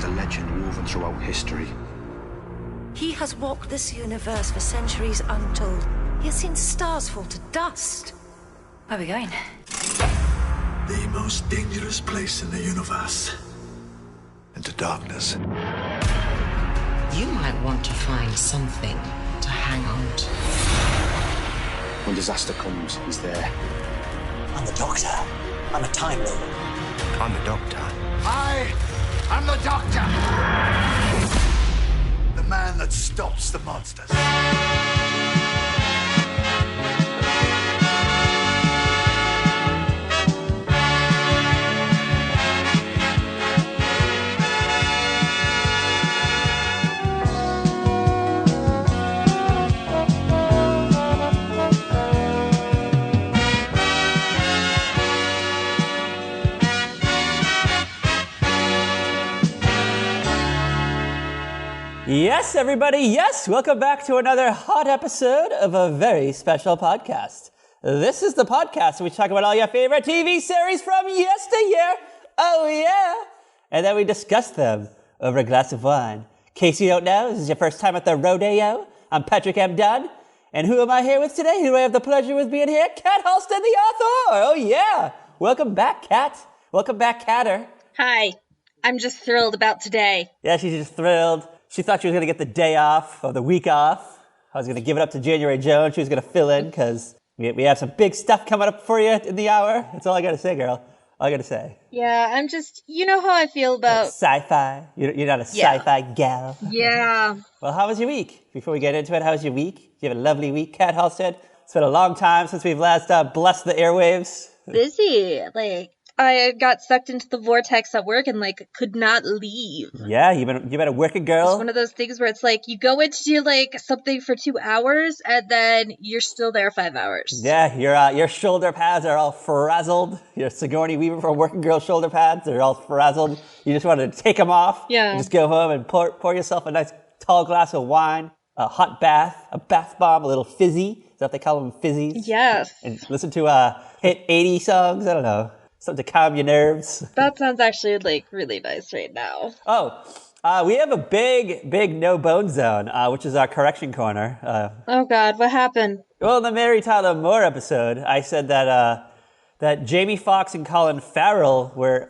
a legend woven throughout history. He has walked this universe for centuries untold. He has seen stars fall to dust. Where are we going? The most dangerous place in the universe. Into darkness. You might want to find something to hang on to. When disaster comes, he's there. I'm the Doctor. I'm a Time Lord. I'm the Doctor. I am the Doctor. The man that stops the monsters. Yes, everybody, yes! Welcome back to another hot episode of a very special podcast. This is the podcast where we talk about all your favorite TV series from yesteryear. Oh, yeah! And then we discuss them over a glass of wine. In case you don't know, this is your first time at the rodeo. I'm Patrick M. Dunn. And who am I here with today? Who do I have the pleasure with being here? Kat Halston, the author! Oh, yeah! Welcome back, Kat. Welcome back, Katter. Hi. I'm just thrilled about today. Yeah, she's just thrilled. She thought she was going to get the day off or the week off. I was going to give it up to January Jones. She was going to fill in because we have some big stuff coming up for you in the hour. That's all I got to say, girl. All I got to say. Yeah, I'm just, you know how I feel about... Sci-fi. You're not a sci-fi gal. Yeah. Well, how was your week? Before we get into it, how was your week? Did you have a lovely week, Kat Halstead? It's been a long time since we've last blessed the airwaves. Busy. I got sucked into the vortex at work and could not leave. Yeah, you been a working girl. It's one of those things where it's you go in to do something for 2 hours and then you're still there 5 hours. Yeah, your shoulder pads are all frazzled. Your Sigourney Weaver for working girl shoulder pads, they're all frazzled. You just want to take them off. Yeah. And just go home and pour yourself a nice tall glass of wine, a hot bath, a bath bomb, a little fizzy. Is that what they call them, fizzies? Yes. And listen to hit 80 songs. I don't know. Something to calm your nerves. That sounds actually really nice right now. Oh, we have a big no-bone zone, which is our correction corner. Oh God, what happened? Well, in the Mary Tyler Moore episode, I said that Jamie Foxx and Colin Farrell were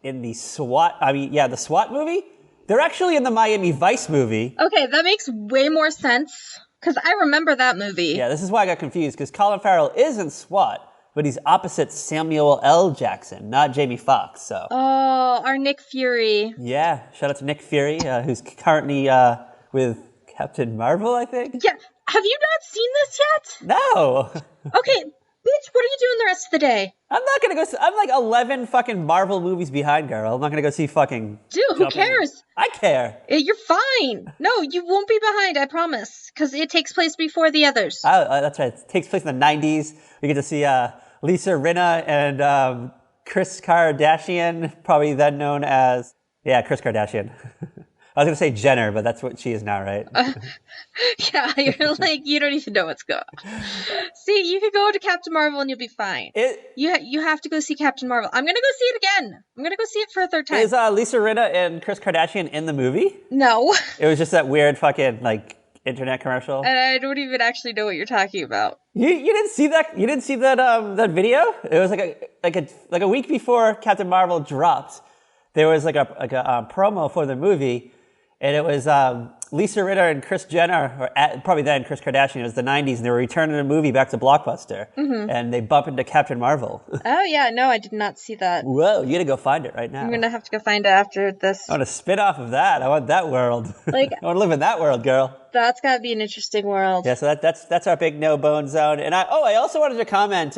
in the the SWAT movie. They're actually in the Miami Vice movie. Okay, that makes way more sense because I remember that movie. Yeah, this is why I got confused because Colin Farrell is in SWAT. But he's opposite Samuel L. Jackson, not Jamie Foxx. So. Oh, our Nick Fury. Yeah, shout out to Nick Fury, who's currently with Captain Marvel, I think. Yeah, have you not seen this yet? No. Okay, bitch, what are you doing the rest of the day? I'm not gonna go. I'm 11 fucking Marvel movies behind, girl. I'm not gonna go see fucking. Dude, who cares? I care. You're fine. No, you won't be behind, I promise. Because it takes place before the others. Oh, that's right. It takes place in the 90s. We get to see Lisa Rinna and Kris Kardashian, probably then known as Kris Kardashian. I was going to say Jenner, but that's what she is now, right? Yeah, you're you don't even know what's going on. See, you could go to Captain Marvel and you'll be fine. You have to go see Captain Marvel. I'm going to go see it again. I'm going to go see it for a third time. Is Lisa Rinna and Kris Kardashian in the movie? No. It was just that weird fucking, internet commercial. And I don't even actually know what you're talking about. You didn't see that? You didn't see that video? It was like a week before Captain Marvel dropped. There was a promo for the movie, and it was Lisa Rinna and Kris Jenner, or probably then Kris Kardashian. It was the 90s, and they were returning the movie back to Blockbuster, and they bump into Captain Marvel. Oh yeah, no, I did not see that. Whoa, you gotta go find it right now. I'm gonna have to go find it after this. I want to spin off of that. I want that world. I want to live in that world, girl. That's gotta be an interesting world. Yeah, so that's our big no bone zone. And I also wanted to comment.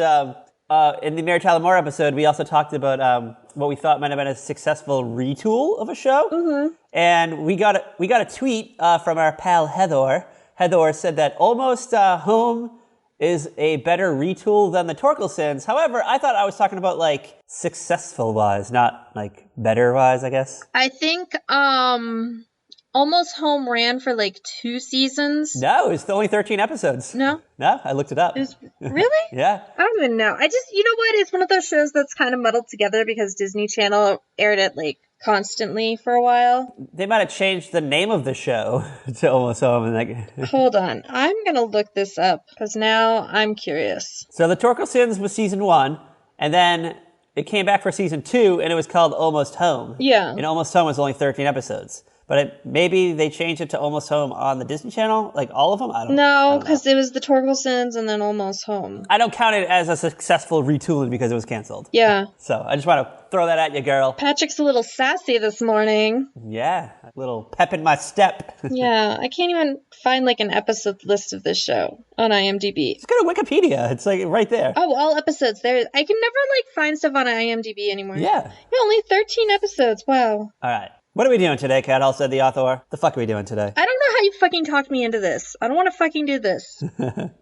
In the Mary Tyler Moore episode, we also talked about what we thought might have been a successful retool of a show. Mm-hmm. And we got a tweet from our pal Heather. Heather said that Almost Home is a better retool than the Torkelsons. However, I thought I was talking about successful-wise, not better-wise, I guess. I think Almost Home ran for 2 seasons. No, it's only 13 episodes. No? No, I looked it up. Really? Yeah. I don't even know. You know what? It's one of those shows that's kind of muddled together because Disney Channel aired it constantly for a while. They might have changed the name of the show to Almost Home. And Hold on. I'm going to look this up because now I'm curious. So the Torkelsons was season 1, and then it came back for season 2, and it was called Almost Home. Yeah. And Almost Home was only 13 episodes. But maybe they changed it to Almost Home on the Disney Channel, like all of them? I don't know. No, because it was the Torkelsons and then Almost Home. I don't count it as a successful retooling because it was canceled. Yeah. So I just want to throw that at you, girl. Patrick's a little sassy this morning. Yeah, a little pep in my step. Yeah, I can't even find like an episode list of this show on IMDb. Just go to Wikipedia. It's like right there. Oh, all episodes. There. I can never like find stuff on IMDb anymore. Yeah. Only 13 episodes. Wow. All right. What are we doing today, Cat Hall, said the author? The fuck are we doing today? I don't know how you fucking talked me into this. I don't want to fucking do this.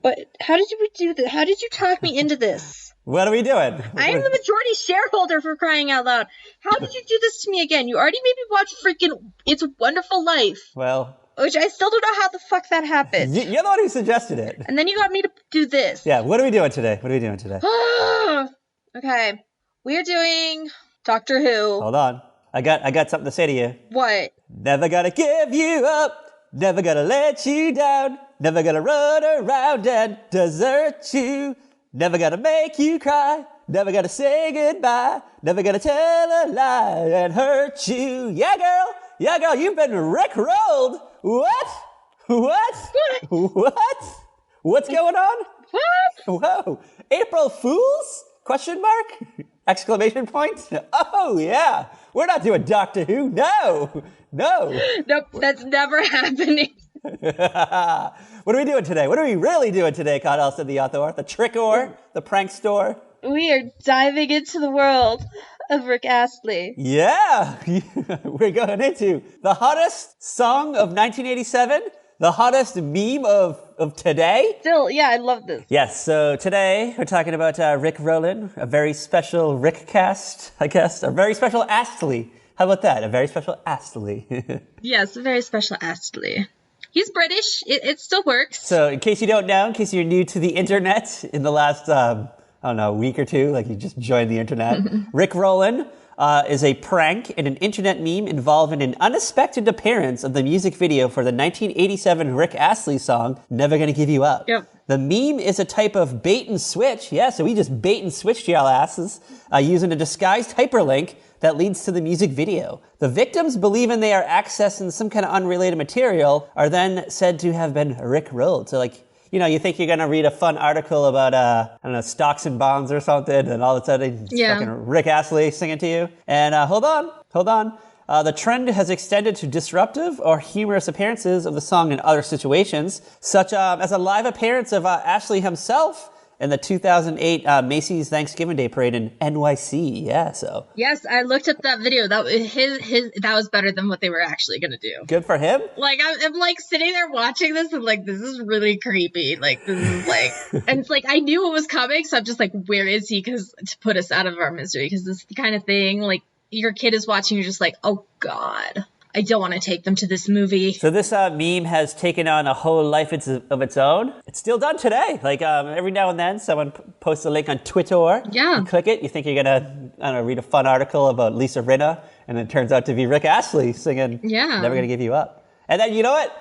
But how did you do this? How did you talk me into this? What are we doing? I am the majority shareholder, for crying out loud. How did you do this to me again? You already made me watch freaking It's a Wonderful Life. Well, which I still don't know how the fuck that happened. You're the one who suggested it. And then you got me to do this. Yeah, what are we doing today? What are we doing today? Okay. We're doing Doctor Who. Hold on. I got something to say to you. What? Never gonna give you up. Never gonna let you down. Never gonna run around and desert you. Never gonna make you cry. Never gonna say goodbye. Never gonna tell a lie and hurt you. Yeah, girl. Yeah, girl. You've been rickrolled. What? What's going on? What? Whoa. April Fools? Question mark? Exclamation point? Oh, yeah. We're not doing Doctor Who. No. Nope, that's never happening. What are we doing today? What are we really doing today, Caudill, said the author? The trick-or? The prank-store? We are diving into the world of Rick Astley. Yeah. We're going into the hottest song of 1987, the hottest meme of today. Still, yeah, I love this. Yes, so today we're talking about Rick Rowland, a very special Rick cast, I guess. A very special Astley. How about that? A very special Astley. Yes, a very special Astley. He's British. It still works. So in case you don't know, in case you're new to the internet in the last, week or two, like you just joined the internet, Rick Rowland is a prank and an internet meme involving an unexpected appearance of the music video for the 1987 Rick Astley song, Never Gonna Give You Up. Yep. The meme is a type of bait and switch. Yeah, so we just bait and switched y'all asses using a disguised hyperlink that leads to the music video. The victims, believing they are accessing some kind of unrelated material, are then said to have been Rick-rolled. So like, you think you're going to read a fun article about, stocks and bonds or something, and all of a sudden it's fucking Rick Astley singing to you. And hold on. The trend has extended to disruptive or humorous appearances of the song in other situations, such as a live appearance of Ashley himself in the 2008 Macy's Thanksgiving Day Parade in NYC. Yeah, so. Yes, I looked at that video. That was better than what they were actually going to do. Good for him. Like, I'm like sitting there watching this and like, this is really creepy. Like, this is like, and it's like, I knew it was coming. So I'm just like, where is he? To put us out of our misery. Because this is the kind of thing, like, your kid is watching, you're just like, oh God, I don't want to take them to this movie. So this meme has taken on a whole life of its own. It's still done today. Like every now and then someone posts a link on Twitter. Yeah. You click it, you think you're going to, read a fun article about Lisa Rinna, and it turns out to be Rick Astley singing Never Gonna Give You Up. And then, you know what?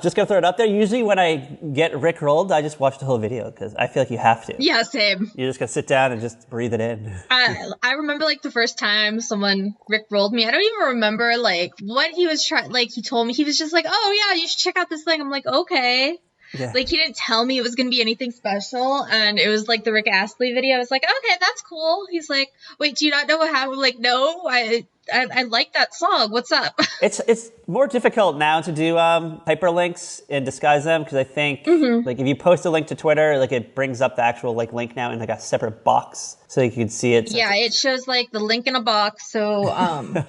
Just gonna throw it up there. Usually when I get Rick rolled, I just watch the whole video because I feel like you have to. Yeah, same. You're just gonna sit down and just breathe it in. I remember like the first time someone Rick rolled me. I don't even remember like what he was trying. Like he told me, he was just like, "Oh yeah, you should check out this thing." I'm like, "Okay." Yeah. Like he didn't tell me it was gonna be anything special, and it was like the Rick Astley video. I was like, "Okay, that's cool." He's like, "Wait, do you not know what happened?" I'm like, "No, I like that song. What's up?" It's more difficult now to do hyperlinks and disguise them because I think like if you post a link to Twitter, like it brings up the actual like link now in like a separate box so you can see it. Yeah, it shows like the link in a box. So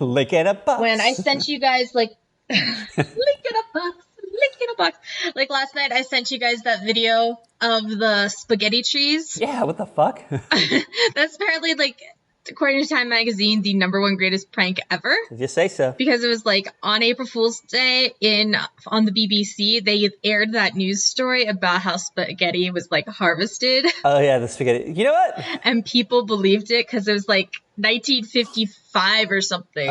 link in a box. When I sent you guys like link in a box. Link in a box. Like last night, I sent you guys that video of the spaghetti trees. Yeah, what the fuck? That's apparently like according to Time Magazine, the #1 greatest prank ever. If you say so. Because it was like on April Fool's Day on the BBC, they aired that news story about how spaghetti was like harvested. Oh yeah, the spaghetti. You know what? And people believed it because it was like 1955 or something.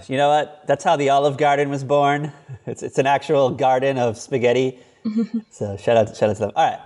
You know what? That's how the Olive Garden was born. It's an actual garden of spaghetti. So shout out to them. All right.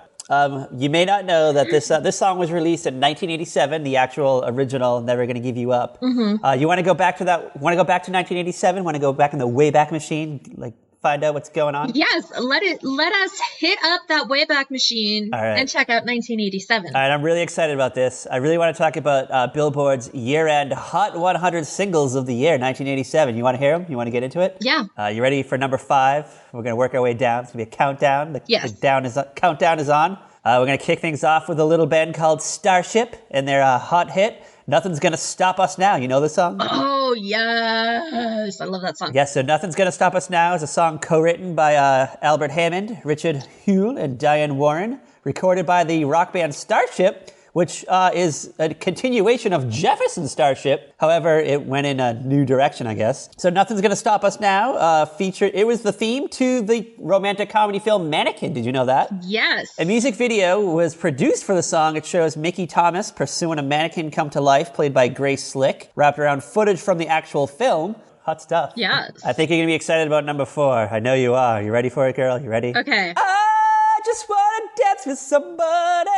You may not know that this song was released in 1987, the actual original "Never Gonna Give You Up." Mm-hmm. You want to go back to that? Want to go back to 1987? Want to go back in the Wayback Machine? Like find out what's going on? Yes, let us hit up that Wayback Machine and check out 1987. All right, I'm really excited about this. I really want to talk about Billboard's year-end Hot 100 singles of the year, 1987. You want to hear them? You want to get into it? Yeah. You ready for number 5? We're going to work our way down. It's going to be a countdown. Yes. The countdown is on. We're going to kick things off with a little band called Starship and their hot hit, Nothing's Gonna Stop Us Now. You know the song? Oh, yes. I love that song. Yes, so Nothing's Gonna Stop Us Now is a song co-written by Albert Hammond, Richard Hewell, and Diane Warren, recorded by the rock band Starship, which is a continuation of Jefferson Starship. However, it went in a new direction, I guess. So Nothing's Gonna Stop Us Now it was the theme to the romantic comedy film Mannequin. Did you know that? Yes. A music video was produced for the song. It shows Mickey Thomas pursuing a mannequin come to life, played by Grace Slick, wrapped around footage from the actual film. Hot stuff. Yes. I think you're going to be excited about number 4. I know you are. You ready for it, girl? You ready? Okay. I just want to dance with somebody.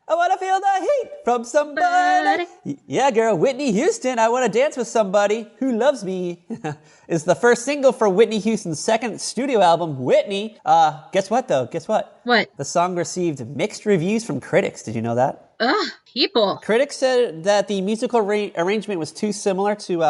I want to feel the heat from somebody. Yeah, girl, Whitney Houston, I want to dance with somebody who loves me. Is the first single for Whitney Houston's second studio album, Whitney. Guess what, though? Guess what? What? The song received mixed reviews from critics. Did you know that? Ugh, people. Critics said that the musical arrangement was too similar to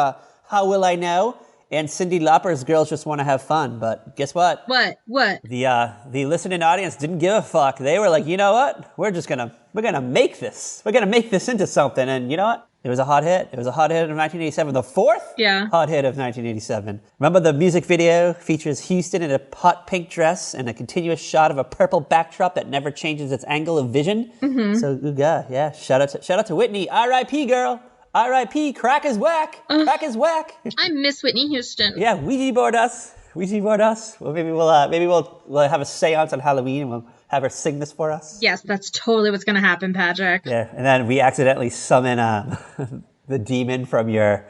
How Will I Know? And Cyndi Lauper's Girls Just Want to Have Fun. But guess what? What? The listening audience didn't give a fuck. They were like, you know what? We're gonna make this. We're gonna make this into something. And you know what? It was a hot hit. It was a hot hit of 1987. The 4th hot hit of 1987. Remember the music video features Houston in a hot pink dress and a continuous shot of a purple backdrop that never changes its angle of vision. Mm-hmm. So, yeah. Shout out to Whitney. R.I.P. girl. R.I.P. Crack is whack. Crack is whack. I miss Whitney Houston. Yeah, Ouija board us. Well, maybe we'll have a seance on Halloween and we'll have her sing this for us. Yes, that's totally what's going to happen, Patrick. Yeah, and then we accidentally summon the demon from your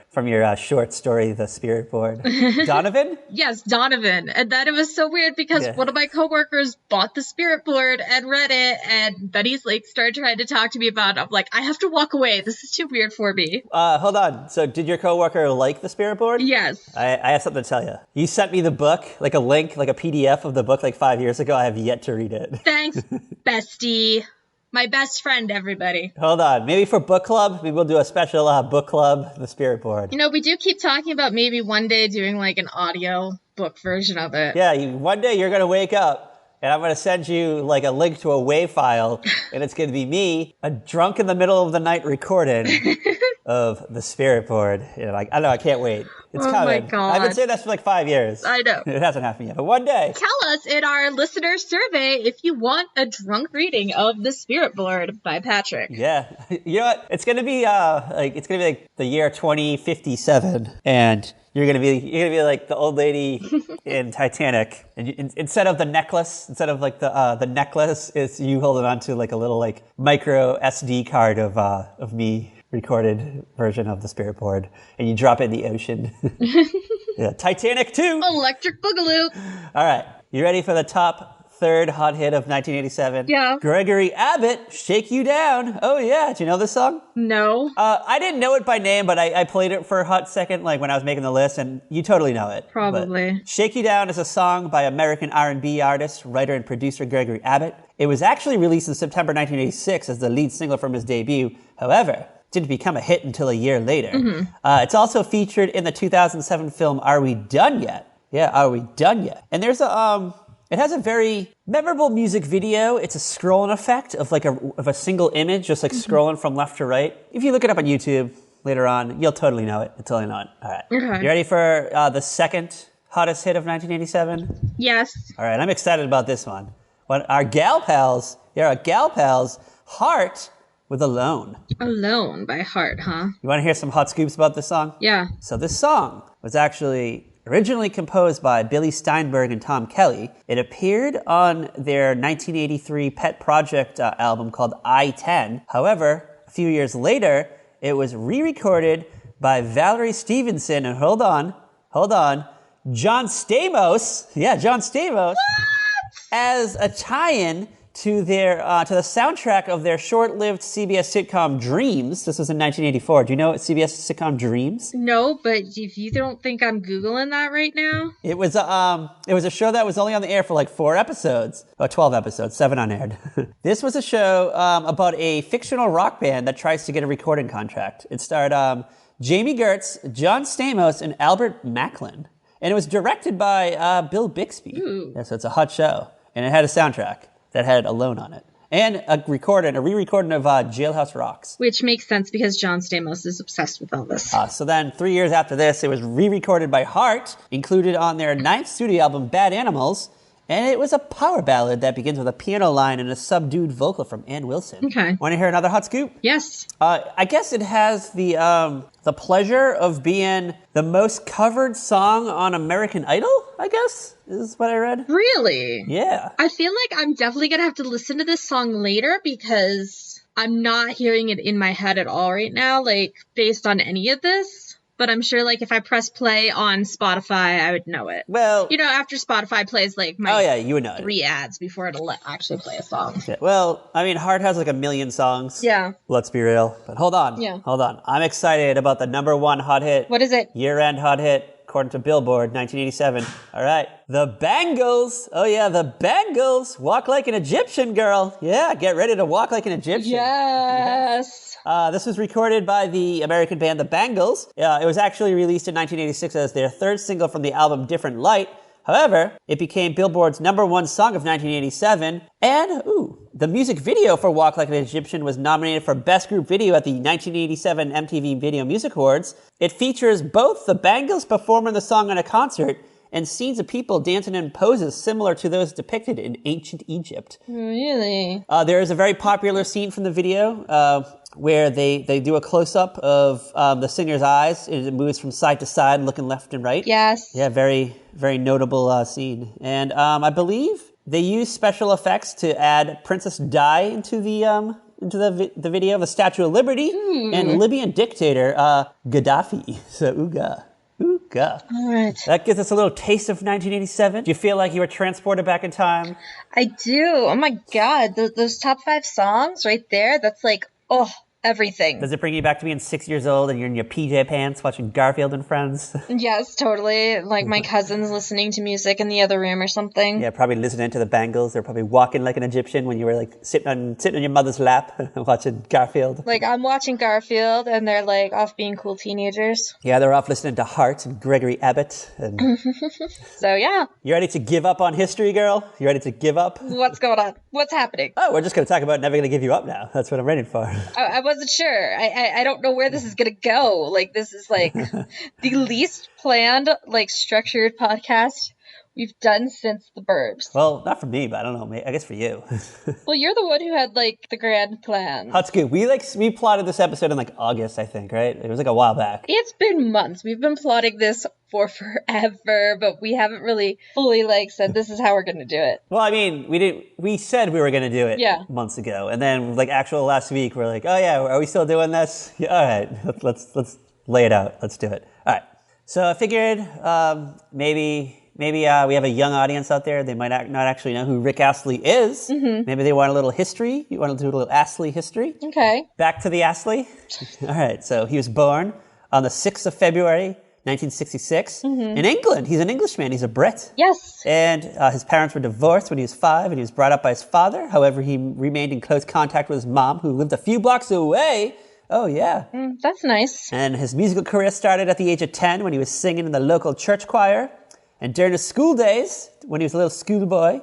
short story, The Spirit Board. Donovan? Yes, Donovan. And then it was so weird because one of my coworkers bought the Spirit Board and read it, and then he's like started trying to talk to me about it. I'm like, I have to walk away. This is too weird for me. Hold on. So did your coworker like the Spirit Board? Yes. I have something to tell you. You sent me the book, like a link, like a PDF of the book like 5 years ago. I have yet to read it. Thanks, bestie. My best friend, everybody. Hold on. Maybe for book club, maybe we'll do a special book club, The Spirit Board. You know, we do keep talking about maybe one day doing like an audio book version of it. Yeah, one day you're going to wake up and I'm going to send you like a link to a WAV file and it's going to be me, a drunk in the middle of the night recording of The Spirit Board. You know, like, I know, I can't wait. It's coming. My God. I've been saying that for like 5 years. I know. It hasn't happened yet, but one day. Tell us in our listener survey if you want a drunk reading of The Spirit Board by Patrick. Yeah. You know what? It's going to be like the year 2057 and you're gonna be like the old lady in Titanic, and instead of the necklace, like the necklace, is you holding on to like a little like micro SD card of me recorded version of The Spirit Board, and you drop it in the ocean. Yeah, Titanic 2. Electric Boogaloo. All right, you ready for the top 3rd hot hit of 1987? Yeah. Gregory Abbott, Shake You Down. Oh yeah, do you know this song? No. I didn't know it by name, but I played it for a hot second, like when I was making the list, and you totally know it. Probably. But Shake You Down is a song by American R&B artist, writer, and producer Gregory Abbott. It was actually released in September 1986 as the lead single from his debut. However, didn't become a hit until a year later. Mm-hmm. It's also featured in the 2007 film Are We Done Yet? Yeah, Are We Done Yet? And there's it has a very memorable music video. It's a scrolling effect of like a single image, just like scrolling from left to right. If you look it up on YouTube later on, you'll totally know it. You'll totally know it. All right. Okay. You ready for the 2nd hottest hit of 1987? Yes. All right. I'm excited about this one. When our gal pals, Heart with Alone. Alone by Heart, huh? You want to hear some hot scoops about this song? Yeah. So this song was actually originally composed by Billy Steinberg and Tom Kelly. It appeared on their 1983 pet project album called I-10. However, a few years later, it was re-recorded by Valerie Stevenson and hold on, John Stamos. Yeah, John Stamos. What? As a tie-in to their to the soundtrack of their short-lived CBS sitcom Dreams. This was in 1984. Do you know CBS sitcom Dreams? No, but if you don't think I'm Googling that right now. It was a show that was only on the air for like 4 episodes. 12 episodes, 7 unaired. This was a show about a fictional rock band that tries to get a recording contract. It starred Jamie Gertz, John Stamos, and Albert Macklin. And it was directed by Bill Bixby. Ooh. Yeah, so it's a hot show. And it had a soundtrack that had Alone on it. And a re-recording of Jailhouse Rocks. Which makes sense because John Stamos is obsessed with Elvis. So then 3 years after this, it was re-recorded by Heart, included on their 9th studio album, Bad Animals. And it was a power ballad that begins with a piano line and a subdued vocal from Ann Wilson. Okay. Want to hear another hot scoop? Yes. I guess it has the pleasure of being the most covered song on American Idol, I guess, is what I read. Really? Yeah. I feel like I'm definitely going to have to listen to this song later because I'm not hearing it in my head at all right now, like, based on any of this. But I'm sure, like, if I press play on Spotify, I would know it. Well... You know, after Spotify plays, like, my you would know 3 ads before it'll actually play a song. Yeah. Well, I mean, Heart has, like, 1 million songs. Yeah. Let's be real. But hold on. Yeah. Hold on. I'm excited about the #1 hot hit. What is it? Year-end hot hit, according to Billboard, 1987. All right. The Bangles. Oh, yeah, the Bangles. Walk like an Egyptian, girl. Yeah, get ready to walk like an Egyptian. Yes. This was recorded by the American band The Bangles. It was actually released in 1986 as their 3rd single from the album Different Light. However, it became Billboard's #1 song of 1987. And, the music video for Walk Like an Egyptian was nominated for Best Group Video at the 1987 MTV Video Music Awards. It features both the Bangles performing the song in a concert and scenes of people dancing in poses similar to those depicted in ancient Egypt. Really? There is a very popular scene from the video where they do a close-up of the singer's eyes. It moves from side to side, looking left and right. Yes. Yeah, very, very notable scene. And I believe they use special effects to add Princess Di into the video, the Statue of Liberty, and Libyan dictator Gaddafi. So, ooga. Ooga. All right. That gives us a little taste of 1987. Do you feel like you were transported back in time? I do. Oh my God. Those top 5 songs right there, that's like, everything. Does it bring you back to being 6 years old and you're in your PJ pants watching Garfield and Friends? Yes, totally. Like my cousin's listening to music in the other room or something. Yeah, probably listening to the Bangles. They're probably walking like an Egyptian when you were like sitting on your mother's lap watching Garfield. Like I'm watching Garfield and they're like off being cool teenagers. Yeah, they're off listening to Heart and Gregory Abbott. And So yeah. You ready to give up on history, girl? You ready to give up? What's going on? What's happening? Oh, we're just going to talk about Never Gonna Give You Up now. That's what I'm ready for. I wasn't sure. I don't know where this is gonna go. Like this is like the least planned, like structured podcast we've done since The Burbs. Well, not for me, but I don't know. I guess for you. Well, you're the one who had like the grand plan. Hot scoop. We plotted this episode in like August, I think, right? It was like a while back. It's been months. We've been plotting this for forever, but we haven't really fully like said this is how we're gonna do it. Well, I mean, we said we were gonna do it months ago, and then like actual last week we're like, oh yeah, are we still doing this? Yeah, all right, let's lay it out. Let's do it. All right. So I figured maybe we have a young audience out there. They might not actually know who Rick Astley is. Mm-hmm. Maybe they want a little history. You want to do a little Astley history? Okay. Back to the Astley. All right. So he was born on the 6th of February, 1966, in England. He's an Englishman. He's a Brit. Yes. And his parents were divorced when he was 5, and he was brought up by his father. However, he remained in close contact with his mom, who lived a few blocks away. Oh, yeah. That's nice. And his musical career started at the age of 10 when he was singing in the local church choir. And during his school days, when he was a little schoolboy,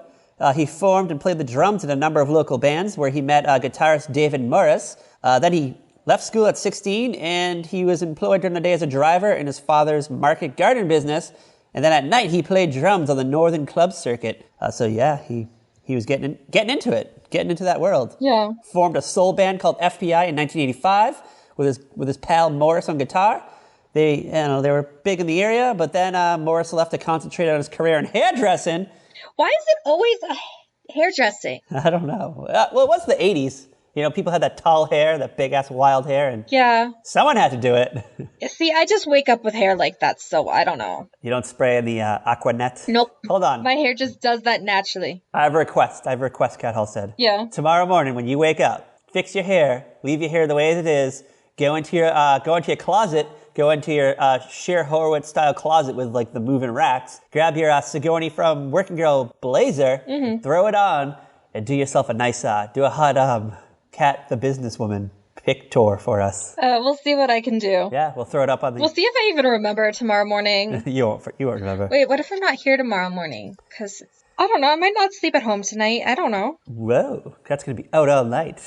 he formed and played the drums in a number of local bands where he met guitarist David Morris. Then he left school at 16, and he was employed during the day as a driver in his father's market garden business. And then at night, he played drums on the Northern Club circuit. So yeah, he he was getting into it, getting into that world. Yeah. Formed a soul band called FBI in 1985 with his pal Morris on guitar. They were big in the area, but then Morris left to concentrate on his career in hairdressing. Why is it always hairdressing? I don't know. Well, it was the 80s. You know, people had that tall hair, that big-ass wild hair, and yeah, someone had to do it. See, I just wake up with hair like that, so I don't know. You don't spray in the Aquanet? Nope. Hold on. My hair just does that naturally. I have a request, Cat Halstead. Yeah. Tomorrow morning when you wake up, fix your hair, leave your hair the way it is, go into your closet, go into your Cher Horowitz-style closet with, like, the moving racks, grab your Sigourney from Working Girl blazer, throw it on, and do yourself a nice, do a hot, Cat the businesswoman picture for us. We'll see what I can do. Yeah, we'll throw it up on the... We'll see if I even remember tomorrow morning. You won't remember. Wait, what if I'm not here tomorrow morning? Because, I don't know, I might not sleep at home tonight. I don't know. Whoa, Kat's going to be out all night.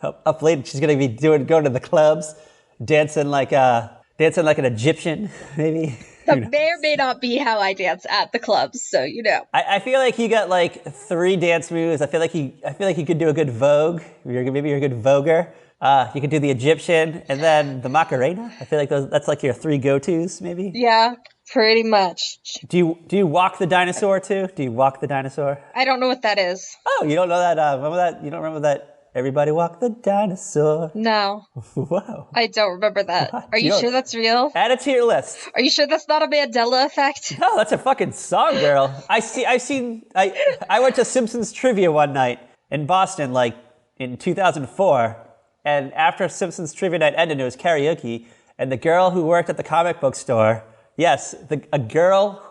Up late, she's going to be going to the clubs, dancing like an Egyptian, maybe. That may or may not be how I dance at the clubs, so you know. I feel like you got like 3 dance moves. I feel like you could do a good Vogue. Maybe you're a good Voguer. You could do the Egyptian and then the Macarena. I feel like that's like your 3 go-tos, maybe. Yeah, pretty much. Do you walk the dinosaur too? Do you walk the dinosaur? I don't know what that is. Oh, you don't know that? Remember that? You don't remember that? Everybody walk the dinosaur. No. Whoa. I don't remember that. Are you sure that's real? Add it to your list. Are you sure that's not a Mandela effect? No, that's a fucking song, girl. I went to Simpsons trivia one night in Boston, like in 2004, and after Simpsons trivia night ended, it was karaoke, and the girl who worked at the comic book store, yes, a girl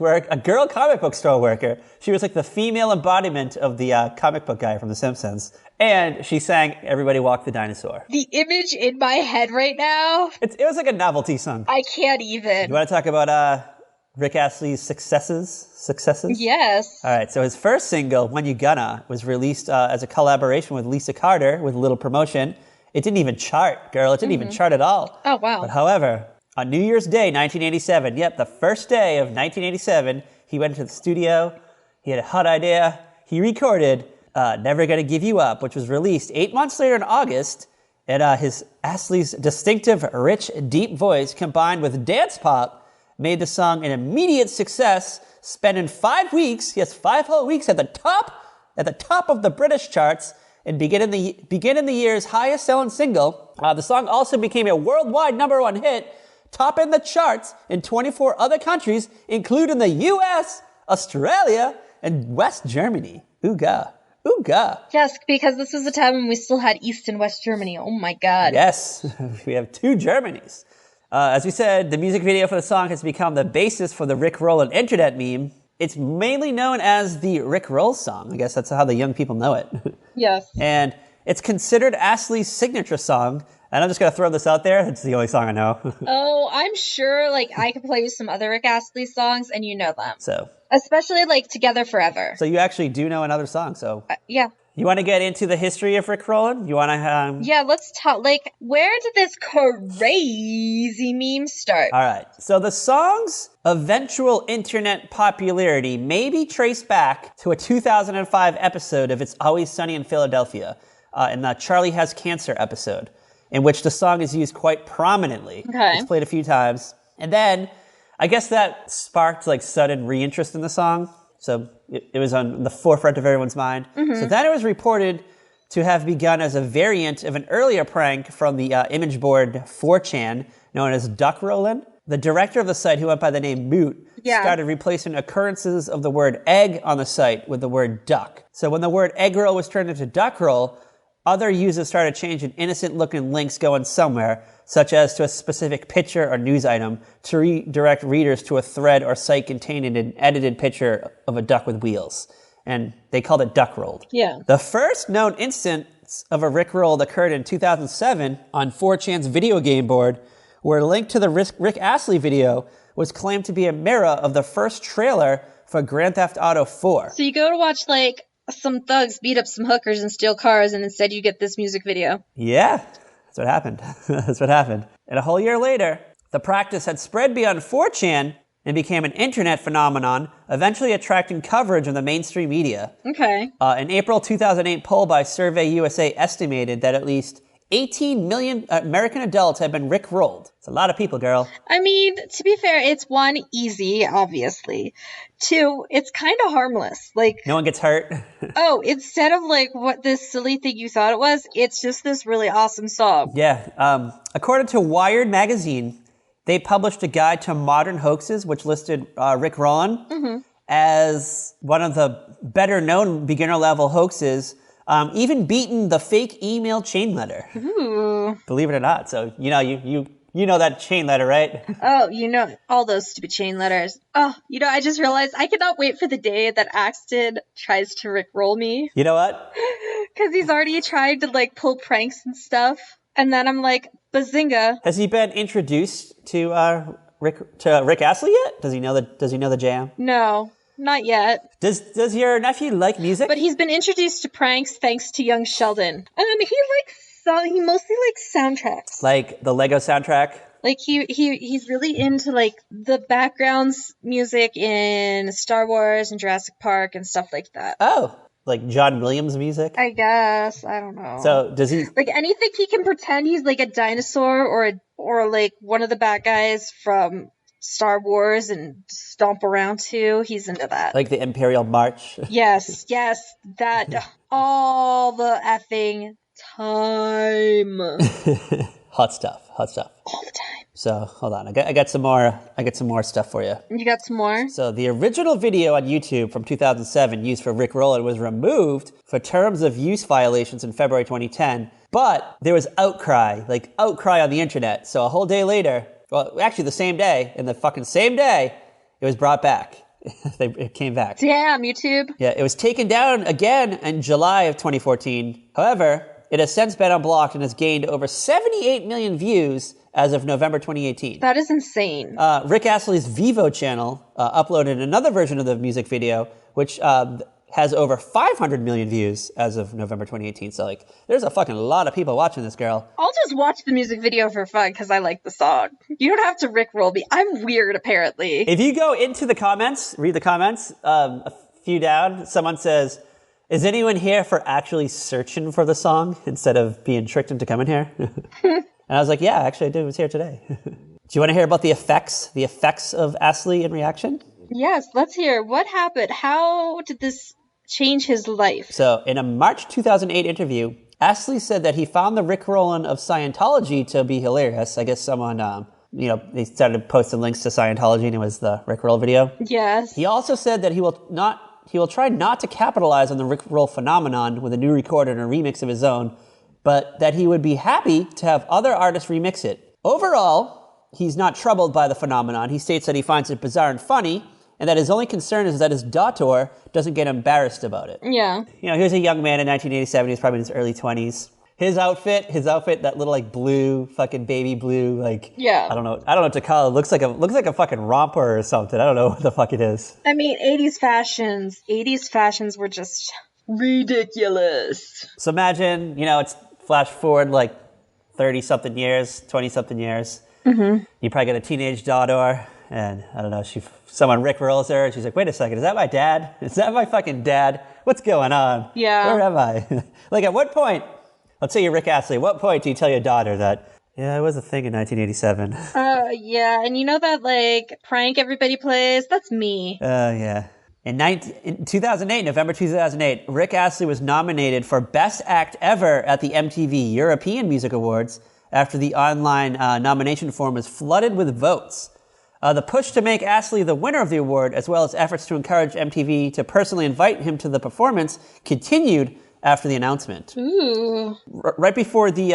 comic book store worker, she was like the female embodiment of the comic book guy from The Simpsons. And she sang "Everybody Walk the Dinosaur." The image in my head right now. It was like a novelty song. I can't even. You want to talk about Rick Astley's successes? Yes. All right. So his first single, "When You Gonna," was released as a collaboration with Lisa Carter with a little promotion. It didn't even chart, girl. It didn't even chart at all. Oh, wow. But however, on New Year's Day, 1987, yep, the first day of 1987, he went into the studio. He had a hot idea. He recorded "Never Gonna Give You Up," which was released 8 months later in August. And his Astley's distinctive, rich, deep voice combined with dance pop made the song an immediate success, spending 5 weeks, yes, 5 whole weeks at the top of the British charts and beginning the year's highest selling single. The song also became a worldwide #1 hit, topping the charts in 24 other countries, including the US, Australia, and West Germany. Ooga. Ooga. Yes, because this was the time when we still had East and West Germany. Oh my God. Yes, we have 2 Germanys. As we said, the music video for the song has become the basis for the Rick Roll and internet meme. It's mainly known as the Rick Roll song. I guess that's how the young people know it. Yes. And it's considered Astley's signature song. And I'm just going to throw this out there. It's the only song I know. Oh, I'm sure, like, I could play you some other Rick Astley songs, and you know them. So. Especially, like, Together Forever. So you actually do know another song, so. Yeah. You want to get into the history of Rick Rollin'? You want to, Yeah, let's talk, like, where did this crazy meme start? All right. So the song's eventual internet popularity may be traced back to a 2005 episode of It's Always Sunny in Philadelphia, in the Charlie Has Cancer episode, in which the song is used quite prominently. Okay. It's played a few times. And then, I guess that sparked, like, sudden reinterest in the song. So it was on the forefront of everyone's mind. Mm-hmm. So then it was reported to have begun as a variant of an earlier prank from the image board 4chan, known as Duck Rollin'. The director of the site, who went by the name Moot, started replacing occurrences of the word egg on the site with the word duck. So when the word egg roll was turned into duck roll, other users started changing innocent-looking links going somewhere, such as to a specific picture or news item, to redirect readers to a thread or site containing an edited picture of a duck with wheels. And they called it duck rolled. Yeah. The first known instance of a Rick roll occurred in 2007 on 4chan's video game board, where a link to the Rick Astley video was claimed to be a mirror of the first trailer for Grand Theft Auto 4. So you go to watch, like, some thugs beat up some hookers and steal cars, and instead you get this music video. Yeah, that's what happened. That's what happened. And a whole year later, the practice had spread beyond 4chan, and became an internet phenomenon, eventually attracting coverage in the mainstream media. Okay. An April 2008 poll by Survey USA estimated that at least 18 million American adults have been rickrolled. It's a lot of people, girl. I mean, to be fair, it's one, easy, obviously. Two, it's kind of harmless. Like, no one gets hurt. Oh, instead of like what this silly thing you thought it was, it's just this really awesome song. Yeah. According to Wired magazine, they published a guide to modern hoaxes, which listed Rick Rollin as one of the better known beginner level hoaxes. Even beaten the fake email chain letter. Ooh. Believe it or not. So, you know that chain letter, right? Oh, all those stupid chain letters. Oh, I just realized I cannot wait for the day that Axton tries to rickroll me. You know what? Because he's already tried to, like, pull pranks and stuff. And then I'm like, bazinga. Has he been introduced to Rick Astley yet? Does he know the jam? No. Not yet. Does your nephew like music? But he's been introduced to pranks thanks to young Sheldon. He mostly likes soundtracks. Like the Lego soundtrack? Like he's really into like the backgrounds music in Star Wars and Jurassic Park and stuff like that. Oh, like John Williams music? I guess. I don't know. So does he like anything he can pretend he's like a dinosaur or like one of the bad guys from Star Wars and stomp around to, he's into that. Like the Imperial March? Yes, that all the effing time. Hot stuff. All the time. So, hold on. I got some more stuff for you. You got some more? So, the original video on YouTube from 2007 used for Rick Rollin was removed for terms of use violations in February 2010, but there was outcry on the internet. So, a whole day later, well, actually the same day, it was brought back. It came back. Damn, YouTube. Yeah, it was taken down again in July of 2014. However, it has since been unblocked and has gained over 78 million views as of November 2018. That is insane. Rick Astley's Vivo channel uploaded another version of the music video, which has over 500 million views as of November 2018. So, like, there's a fucking lot of people watching this, girl. I'll just watch the music video for fun because I like the song. You don't have to rickroll me. I'm weird, apparently. If you go into the comments, read the comments, a few down, someone says, is anyone here for actually searching for the song instead of being tricked into coming here? And I was like, yeah, actually I was here today. Do you want to hear about the effects of Astley in reaction? Yes, let's hear. What happened? How did this change his life? So, in a March 2008 interview, Astley said that he found the Rickrolling of Scientology to be hilarious. I guess someone, they started posting links to Scientology and it was the Rickroll video. Yes. He also said that he will try not to capitalize on the Rickroll phenomenon with a new record and a remix of his own, but that he would be happy to have other artists remix it. Overall, he's not troubled by the phenomenon. He states that he finds it bizarre and funny, and that his only concern is that his daughter doesn't get embarrassed about it. Yeah. Here's a young man in 1987. He's probably in his early 20s. His outfit, that little like blue, fucking baby blue, like, yeah. I don't know what to call it. Looks like a fucking romper or something. I don't know what the fuck it is. I mean, 80s fashions were just ridiculous. So imagine, it's flash forward like 30-something years, 20-something years. Mm-hmm. You probably got a teenage daughter, and I don't know, someone rickrolls her, and she's like, wait a second, is that my dad? Is that my fucking dad? What's going on? Yeah. Where am I? Like, at what point, let's say you're Rick Astley, at what point do you tell your daughter that, yeah, it was a thing in 1987? Yeah, and you know that, like, prank everybody plays? That's me. Yeah. In 2008, November 2008, Rick Astley was nominated for Best Act Ever at the MTV European Music Awards after the online nomination form was flooded with votes. The push to make Astley the winner of the award, as well as efforts to encourage MTV to personally invite him to the performance, continued after the announcement. Ooh. Right before the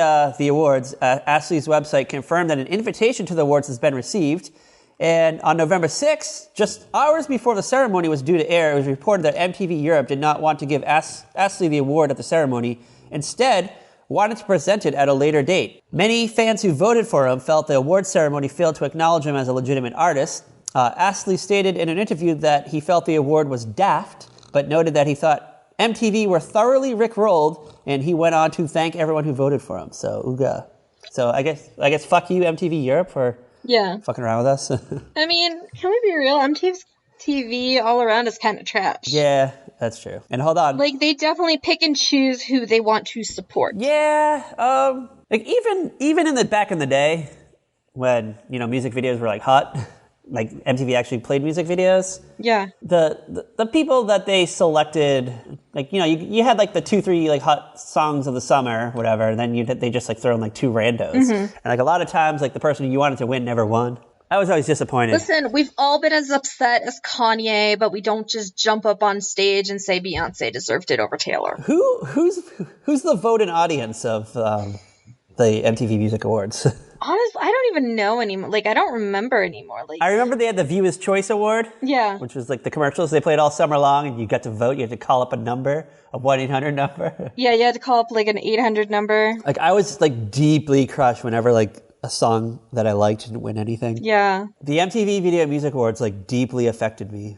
awards, Astley's website confirmed that an invitation to the awards has been received. And on November 6th, just hours before the ceremony was due to air, it was reported that MTV Europe did not want to give Astley the award at the ceremony. Instead, wanted to present it at a later date. Many fans who voted for him felt the award ceremony failed to acknowledge him as a legitimate artist. Astley stated in an interview that he felt the award was daft, but noted that he thought MTV were thoroughly rickrolled, and he went on to thank everyone who voted for him. So, ooga. So I guess fuck you, MTV Europe, for Yeah. fucking around with us. I mean, can we be real? MTV's TV all around is kind of trash. Yeah, that's true. And hold on. Like, they definitely pick and choose who they want to support. Yeah, like even in the back in the day when, music videos were like hot, like MTV actually played music videos. Yeah. The people that they selected, like, you had like the 2-3 like hot songs of the summer, whatever, and then they just like throw in like 2 randos. Mm-hmm. And like a lot of times, like the person you wanted to win never won. I was always disappointed. Listen, we've all been as upset as Kanye, but we don't just jump up on stage and say Beyonce deserved it over Taylor. Who's the voting audience of the MTV Music Awards? Honestly, I don't even know anymore. Like, I don't remember anymore. Like, I remember they had the Viewer's Choice Award. Yeah. Which was like the commercials they played all summer long, and you got to vote. You had to call up a number, a 1-800 number. Yeah, you had to call up like an 800 number. Like, I was like deeply crushed whenever like a song that I liked didn't win anything. Yeah. The MTV Video Music Awards like deeply affected me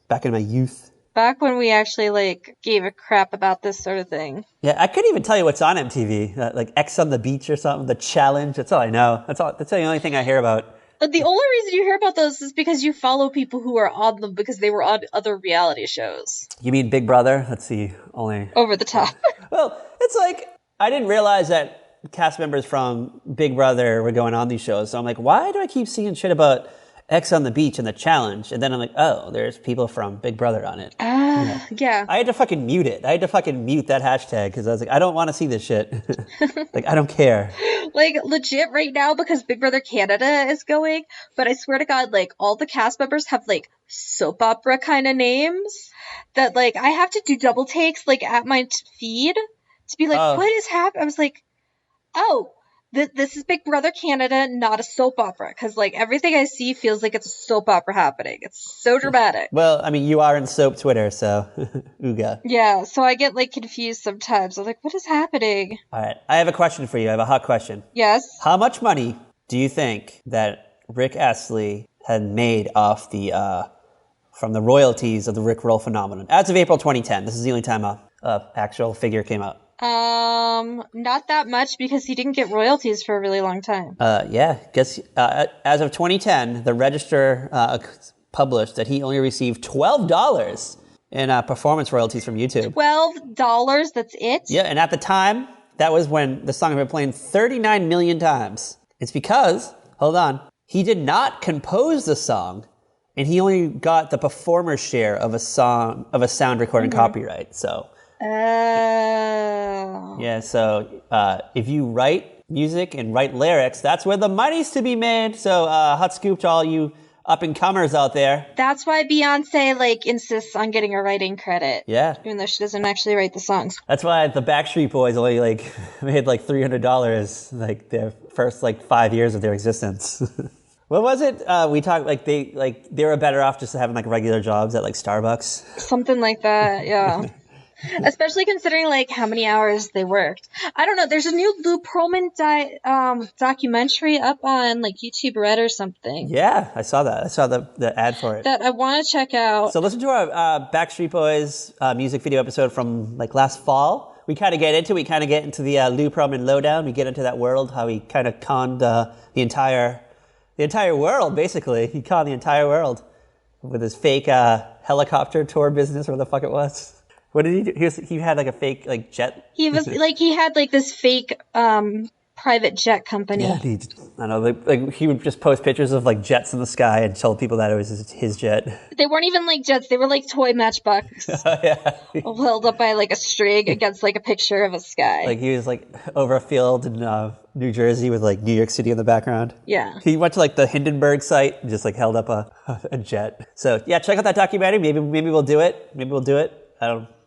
back in my youth. Back when we actually like gave a crap about this sort of thing. Yeah, I couldn't even tell you what's on MTV. Like X on the Beach or something, The Challenge. That's all I know. That's the only thing I hear about. The only reason you hear about those is because you follow people who are on them because they were on other reality shows. You mean Big Brother? That's the only... Over the top. Well, it's like, I didn't realize that cast members from Big Brother were going on these shows. So I'm like, why do I keep seeing shit about X on the Beach and The Challenge? And then I'm like, oh, there's people from Big Brother on it. Yeah. I had to fucking mute it. I had to fucking mute that hashtag because I was like, I don't want to see this shit. Like, I don't care. Like, legit right now, because Big Brother Canada is going, but I swear to God, like, all the cast members have, like, soap opera kind of names that, like, I have to do double takes, like, at my feed to be like, what is happening? I was like, oh, this is Big Brother Canada, not a soap opera. Because, like, everything I see feels like it's a soap opera happening. It's so dramatic. Well, I mean, you are in soap Twitter, so ooga. Yeah, so I get, like, confused sometimes. I'm like, what is happening? All right, I have a question for you. I have a hot question. Yes? How much money do you think that Rick Astley had made off from the royalties of the Rick Roll phenomenon? As of April 2010, this is the only time a actual figure came out. Not that much because he didn't get royalties for a really long time. Yeah, guess as of 2010, the Register published that he only received $12 in performance royalties from YouTube. $12, that's it? Yeah, and at the time, that was when the song had been playing 39 million times. It's because, hold on, he did not compose the song, and he only got the performer's share of a sound recording copyright, so... Oh. Yeah, so if you write music and write lyrics, that's where the money's to be made. So hot scoop to all you up-and-comers out there. That's why Beyonce, like, insists on getting a writing credit. Yeah. Even though she doesn't actually write the songs. That's why the Backstreet Boys only, like, made, like, $300, like, their first, like, 5 years of their existence. What was it? We talked, like, they were better off just having, like, regular jobs at, like, Starbucks. Something like that, yeah. Especially considering, like, how many hours they worked. I don't know. There's a new Lou Pearlman documentary up on, like, YouTube Red or something. Yeah, I saw that. I saw the ad for it. That I want to check out. So listen to our Backstreet Boys music video episode from, like, last fall. We kind of get into the Lou Pearlman lowdown. We get into that world, how he kind of conned the entire world, basically. He conned the entire world with his fake helicopter tour business, or what the fuck it was. What did he do? He had like a fake like jet. He had like this fake private jet company. Yeah, I don't know. Like he would just post pictures of like jets in the sky and tell people that it was his jet. They weren't even like jets. They were like toy matchbox. Yeah. Held up by like a string against like a picture of a sky. Like he was like over a field in New Jersey with like New York City in the background. Yeah. He went to like the Hindenburg site and just like held up a jet. So yeah, check out that documentary. Maybe we'll do it.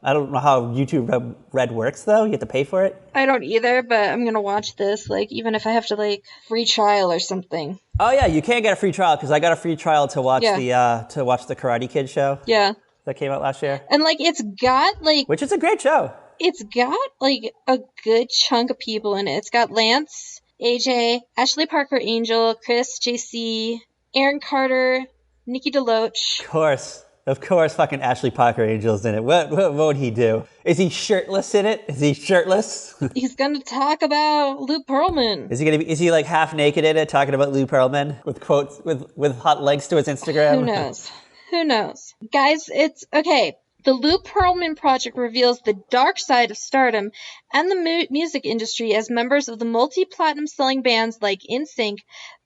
I don't know how YouTube Red works, though. You have to pay for it. I don't either, but I'm going to watch this, like, even if I have to, like, free trial or something. Oh, yeah, you can get a free trial, because I got a free trial to watch the Karate Kid show. Yeah. That came out last year. And, like, it's got, like... Which is a great show. It's got, like, a good chunk of people in it. It's got Lance, AJ, Ashley Parker Angel, Chris, JC, Aaron Carter, Nikki DeLoach. Of course. Of course, fucking Ashley Parker Angel's in it. What would he do? Is he shirtless in it? Is he shirtless? He's gonna talk about Lou Pearlman. Is he like half naked in it, talking about Lou Pearlman with quotes, with hot links to his Instagram? Who knows? Who knows? Guys, it's okay. The Lou Pearlman Project reveals the dark side of stardom and the music industry as members of the multi-platinum selling bands like NSYNC,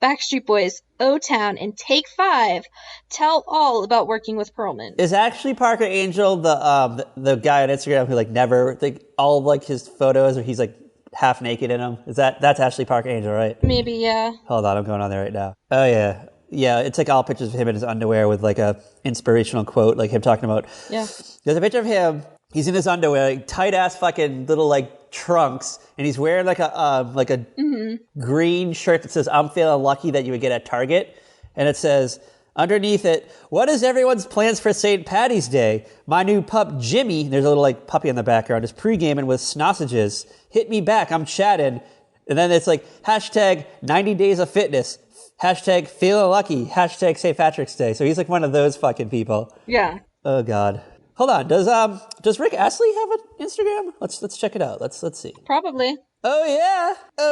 Backstreet Boys, O-Town, and Take 5 tell all about working with Pearlman. Is Ashley Parker Angel the guy on Instagram who like never all of like his photos where he's like half naked in them? That's Ashley Parker Angel, right? Maybe, yeah. Hold on, I'm going on there right now. Oh yeah. Yeah, it's like all pictures of him in his underwear with like a inspirational quote, like him talking about. Yeah. There's a picture of him. He's in his underwear, like, tight ass fucking little like trunks, and he's wearing like a green shirt that says "I'm feeling lucky" that you would get at Target, and it says underneath it, "What is everyone's plans for St. Patty's Day? My new pup Jimmy." There's a little like puppy in the background. Is pre-gaming with sausages. Hit me back. I'm chatting, and then it's like hashtag 90 days of fitness. Hashtag feeling lucky. Hashtag St. Patrick's Day. So he's like one of those fucking people. Yeah. Oh God. Hold on. Does Rick Astley have an Instagram? Let's check it out. Let's see. Probably. Oh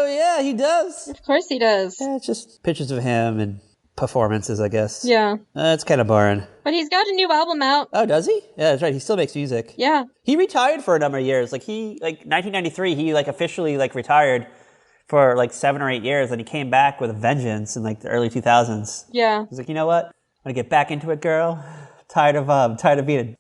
yeah, he does. Of course he does. Yeah, it's just pictures of him and performances, I guess. Yeah. It's kind of boring. But he's got a new album out. Oh, does he? Yeah, that's right. He still makes music. Yeah. He retired for a number of years. Like 1993, he like officially like retired for like 7 or 8 years, and he came back with a vengeance in like the early 2000s. Yeah. He's like, you know what? I'm gonna get back into it, girl. Tired of being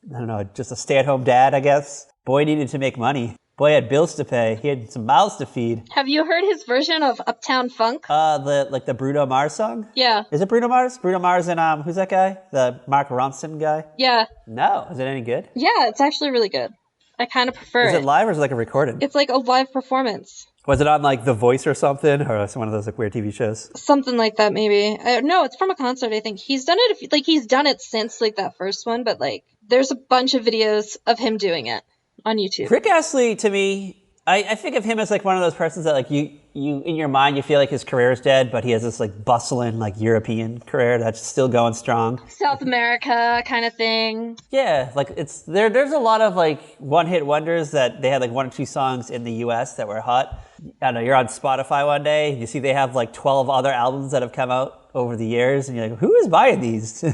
just a stay-at-home dad, I guess. Boy needed to make money. Boy had bills to pay. He had some mouths to feed. Have you heard his version of Uptown Funk? The Bruno Mars song? Yeah. Is it Bruno Mars? Bruno Mars and who's that guy? The Mark Ronson guy? Yeah. No. Is it any good? Yeah, it's actually really good. I kind of prefer it. Is it live or is it like a recording? It's like a live performance. Was it on like The Voice or something, or one of those like weird TV shows? Something like that, maybe. No, it's from a concert. I think he's done it. He's done it since like that first one, but like there's a bunch of videos of him doing it on YouTube. Rick Astley, to me, I think of him as like one of those persons that like you in your mind you feel like his career is dead, but he has this like bustling like European career that's still going strong. South America kind of thing. Yeah, like it's there's a lot of like one-hit wonders that they had like 1 or 2 songs in the US that were hot. I don't know, you're on Spotify one day, you see they have like 12 other albums that have come out over the years, and you're like, who is buying these?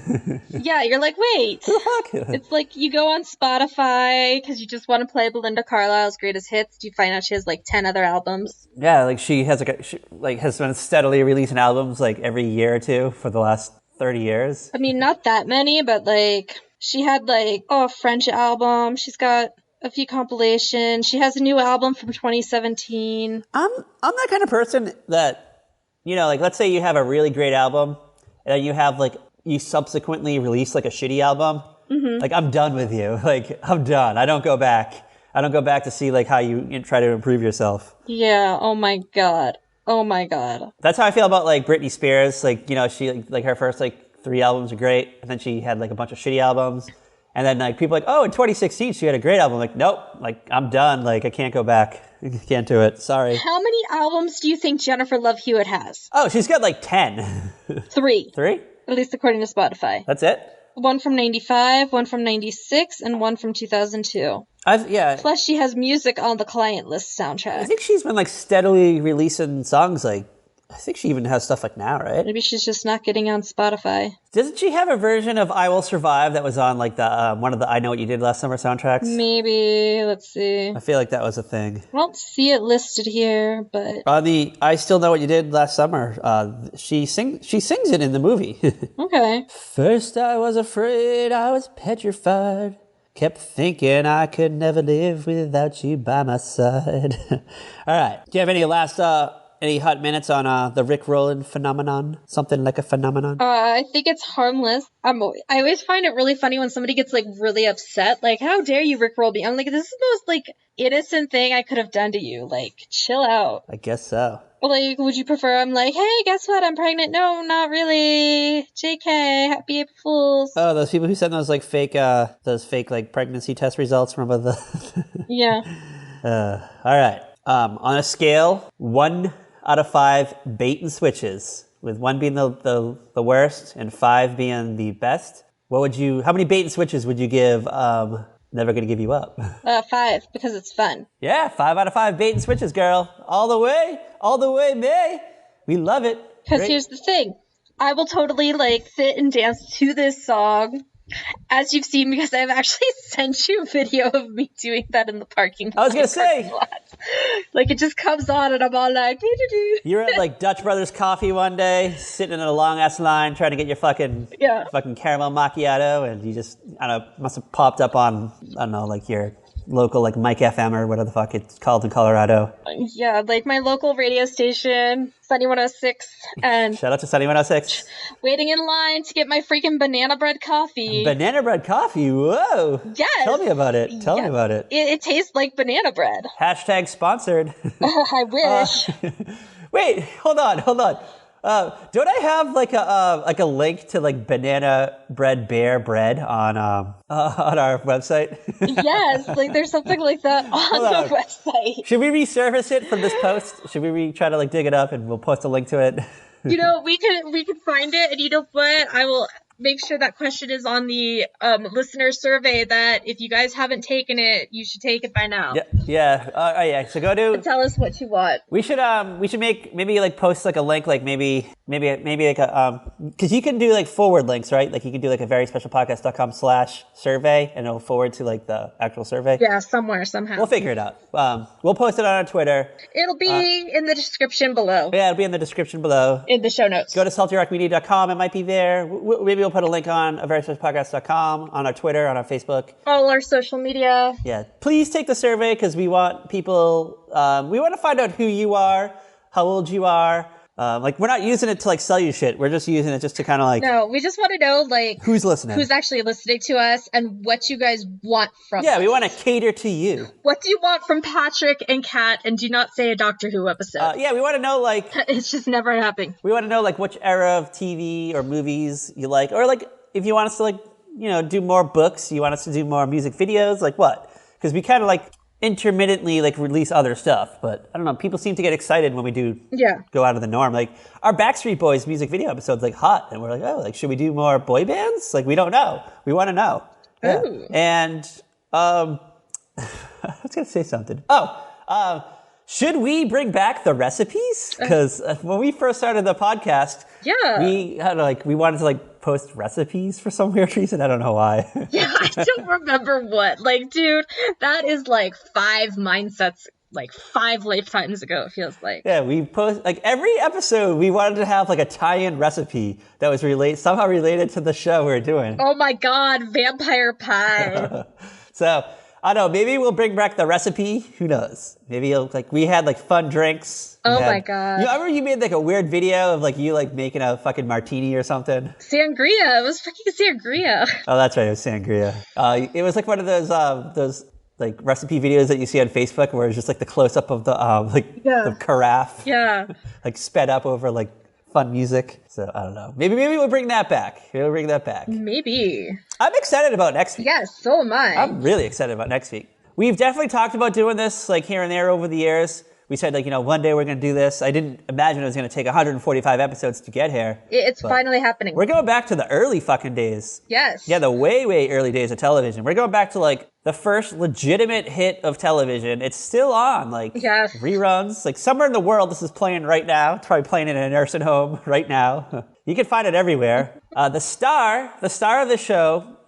Yeah, you're like, wait. Who the fuck? It's like you go on Spotify because you just want to play Belinda Carlisle's greatest hits. Do you find out she has like 10 other albums? Yeah, like she has has been steadily releasing albums like every year or two for the last 30 years. I mean, not that many, but like she had like a French album. She's got a few compilations. She has a new album from 2017. I'm that kind of person that, you know, like let's say you have a really great album and then you have like you subsequently release like a shitty album. Mm-hmm. Like I'm done with you. Like I'm done. I don't go back to see like how you try to improve yourself. Yeah. Oh my God. That's how I feel about like Britney Spears. Like, you know, she like her first like 3 albums are great, and then she had like a bunch of shitty albums. And then like people are like, oh, in 2016 she had a great album. Like, nope, like I'm done. Like I can't go back. I can't do it. Sorry. How many albums do you think Jennifer Love Hewitt has? Oh, she's got like 10. 3. 3? At least according to Spotify. That's it? One from 95, one from 96, and one from 2002. Yeah. Plus she has music on the Client List soundtrack. I think she's been like steadily releasing songs. Like I think she even has stuff like now, right? Maybe she's just not getting on Spotify. Doesn't she have a version of I Will Survive that was on like the one of the I Know What You Did Last Summer soundtracks? Maybe. Let's see. I feel like that was a thing. I don't see it listed here, but on the I Still Know What You Did Last Summer, she sings it in the movie. Okay. First I was afraid, I was petrified. Kept thinking I could never live without you by my side. All right. Do you have any last any hot minutes on the Rick Rowland phenomenon? Something like a phenomenon? I think it's harmless. I always find it really funny when somebody gets like really upset. Like, how dare you Rick Roll me? I'm like, this is the most like innocent thing I could have done to you. Like, chill out. I guess so. Like, would you prefer I'm like, hey, guess what? I'm pregnant. No, not really. JK, happy April Fools. Oh, those people who send those like fake like pregnancy test results. Remember the? Yeah. All right. On a scale, 1 out of 5 bait and switches, with 1 being the worst and 5 being the best. How many bait and switches would you give Never Gonna Give You Up? 5, because it's fun. Yeah, 5 out of 5 bait and switches, girl. All the way, May. We love it. Because here's the thing. I will totally, like, sit and dance to this song, as you've seen, because I've actually sent you a video of me doing that in the parking lot. I was going to say. Like, it just comes on and I'm all like, doo-doo-doo. You were at, like, Dutch Brothers Coffee one day, sitting in a long-ass line, trying to get your fucking caramel macchiato, and you just, I don't know, must have popped up on, I don't know, like, your local, like, Mike FM or whatever the fuck it's called in Colorado. Yeah, like my local radio station, Sunny 106, and shout out to Sunny 106. Waiting in line to get my freaking banana bread coffee. Banana bread coffee? Whoa! Yes. Tell me about it. Tell me about it. It tastes like banana bread. # sponsored. I wish. Wait, hold on. Don't I have like a link to like banana bread bear bread on our website? Yes, like there's something like that on the website. Should we resurface it from this post? Should we try to like dig it up and we'll post a link to it? You know, we could find it, and you know what? I will make sure that question is on the listener survey, that if you guys haven't taken it, you should take it by now. Yeah. So go to. And tell us what you want. We should maybe like post like a link, like maybe like a because you can do like forward links, right? Like you can do like a veryspecialpodcast.com/survey, and it'll forward to like the actual survey. Yeah, somewhere, somehow. We'll figure it out. We'll post it on our Twitter. It'll be in the description below. Yeah, it'll be in the description below. In the show notes. Go to saltyrockmedia.com. It might be there. Maybe we'll put a link on veryspecialpodcast.com, on our Twitter, on our Facebook. All our social media. Yeah. Please take the survey, because we want people, we want to find out who you are, how old you are. Like, we're not using it to, like, sell you shit. We're just using it just to kind of, like... No, we just want to know, like... Who's listening? Who's actually listening to us, and what you guys want from us. Yeah, we want to cater to you. What do you want from Patrick and Kat, and do not say a Doctor Who episode. Yeah, we want to know, like... It's just never happening. We want to know, like, which era of TV or movies you like. Or, like, if you want us to, like, you know, do more books, you want us to do more music videos, like what? Because we kind of, like... intermittently like release other stuff, but I don't know, people seem to get excited when we do go out of the norm. Like our Backstreet Boys music video episode's like hot, and we're like, oh, like should we do more boy bands? Like we don't know, we want to know. Yeah. And I was gonna say something. Should we bring back the recipes? Because when we first started the podcast, we had we wanted to like post recipes for some weird reason. I don't know why. Yeah, I don't remember what. Like, dude, that is like 5 mindsets, like 5 lifetimes ago, it feels like. Yeah, we post like every episode we wanted to have like a tie-in recipe that was somehow related to the show we were doing. Oh my god, vampire pie. So I don't know, maybe we'll bring back the recipe. Who knows? Maybe we had like fun drinks. My god. You remember you made like a weird video of like you like making a fucking martini or something? Sangria. It was fucking sangria. Oh, that's right. It was sangria. It was like one of those like recipe videos that you see on Facebook where it's just like the close up of the the carafe. Yeah. Like sped up over like fun music. So I don't know. Maybe we'll bring that back. Maybe. I'm excited about next week. Yes, so am I. I'm really excited about next week. We've definitely talked about doing this like here and there over the years. We said like, one day we're going to do this. I didn't imagine it was going to take 145 episodes to get here. It's finally happening. We're going back to the early fucking days. Yes. Yeah, the way, way early days of television. We're going back to like the first legitimate hit of television. It's still on, like reruns. Like somewhere in the world this is playing right now. It's probably playing in a nursing home right now. You can find it everywhere. The star of the show,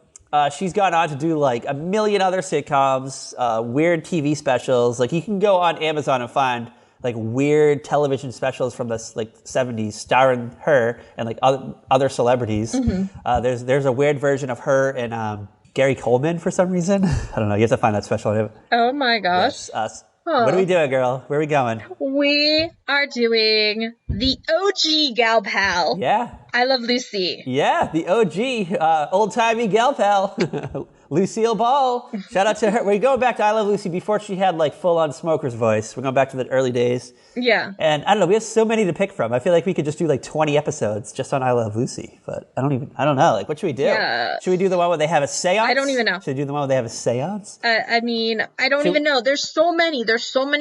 she's gone on to do like a million other sitcoms, weird TV specials. Like you can go on Amazon and find like weird television specials from the like 70s starring her and like other celebrities. Mm-hmm. There's a weird version of her and Gary Coleman for some reason. I don't know. You have to find that special. Oh my gosh. Yes, us. What are we doing, girl? Where are we going? We are doing the OG Gal Pal. Yeah. I Love Lucy. Yeah, the OG, old-timey gal pal, Lucille Ball. Shout out to her. We're going back to I Love Lucy before she had like full-on smoker's voice. We're going back to the early days. Yeah. And I don't know, we have so many to pick from. I feel like we could just do like 20 episodes just on I Love Lucy. But I don't know. Like, what should we do? Yeah. Should we do the one where they have a seance? I don't even know. Should we do the one where they have a seance? I mean, I don't even know. There's so many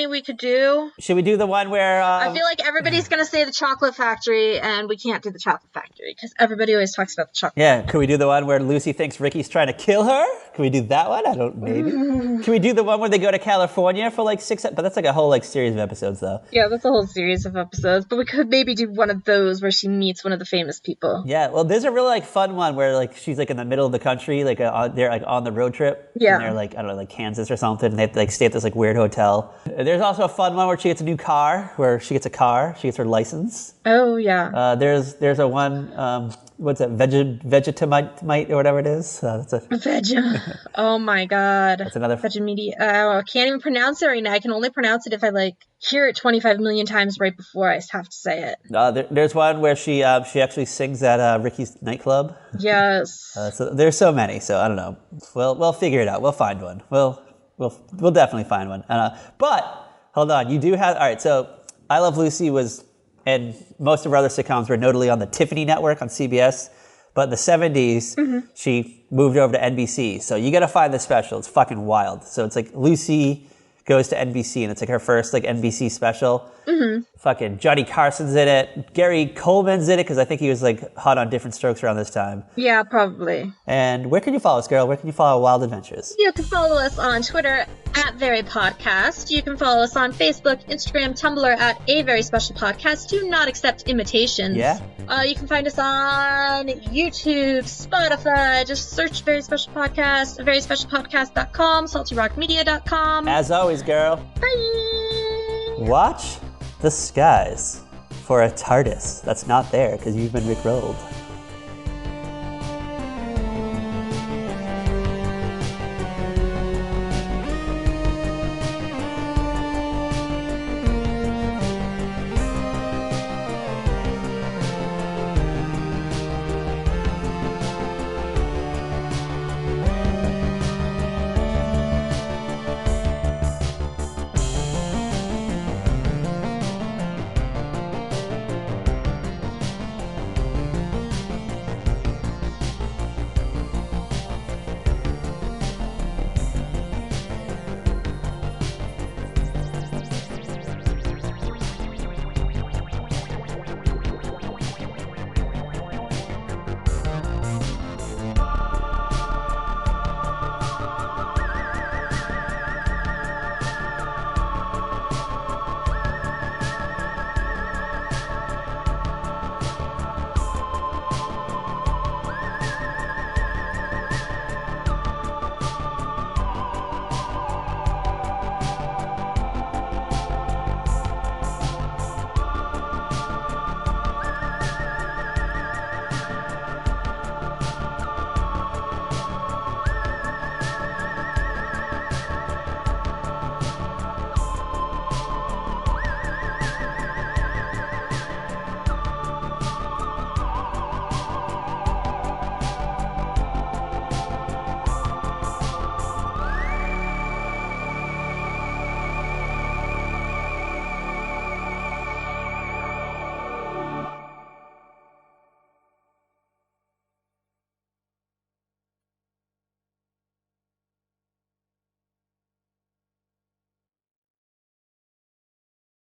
we could do. Should we do the one where... I feel like everybody's going to say the Chocolate Factory, and we can't do the Chocolate Factory. factory because everybody always talks about the chocolate. Yeah, could we do the one where Lucy thinks Ricky's trying to kill her? Can we do that one? I don't, maybe. Can we do the one where they go to California for like 6, but that's like a whole like series of episodes though. Yeah, that's a whole series of episodes, but we could maybe do one of those where she meets one of the famous people. Yeah, well, there's a really like fun one where like she's like in the middle of the country, like they're like on the road trip. Yeah. And they're like, I don't know, like Kansas or something, and they have to like stay at this like weird hotel. There's also a fun one where she gets a new car, where she gets a car, she gets her license. Oh, yeah. There's a one, what's that, Vegetamite or whatever it is? That's a... Oh my god. That's another... Vegemedia. I can't even pronounce it right now. I can only pronounce it if I like hear it 25 million times right before I have to say it. There's one where she actually sings at Ricky's nightclub. Yes. So there's so many, so I don't know. We'll figure it out. We'll find one. We'll definitely find one. But hold on, you do have... All right, so I Love Lucy was... And most of her other sitcoms were notably on the Tiffany network on CBS. But in the 70s, she moved over to NBC. So you got to find this special. It's fucking wild. So it's like Lucy goes to NBC, and it's like her first like NBC special. Fucking Johnny Carson's in it. Gary Coleman's in it because I think he was like hot on Different Strokes around this time. Yeah, probably. And where can you follow us, girl? Where can you follow Wild Adventures? You can follow us on Twitter at Very Podcast. You can follow us on Facebook, Instagram, Tumblr at A Very Special Podcast. Do not accept imitations. Yeah. You can find us on YouTube, Spotify. Just search Very Special Podcast, veryspecialpodcast.com, saltyrockmedia.com. As always, girl. Bye. Watch the skies for a TARDIS that's not there because you've been Rickrolled.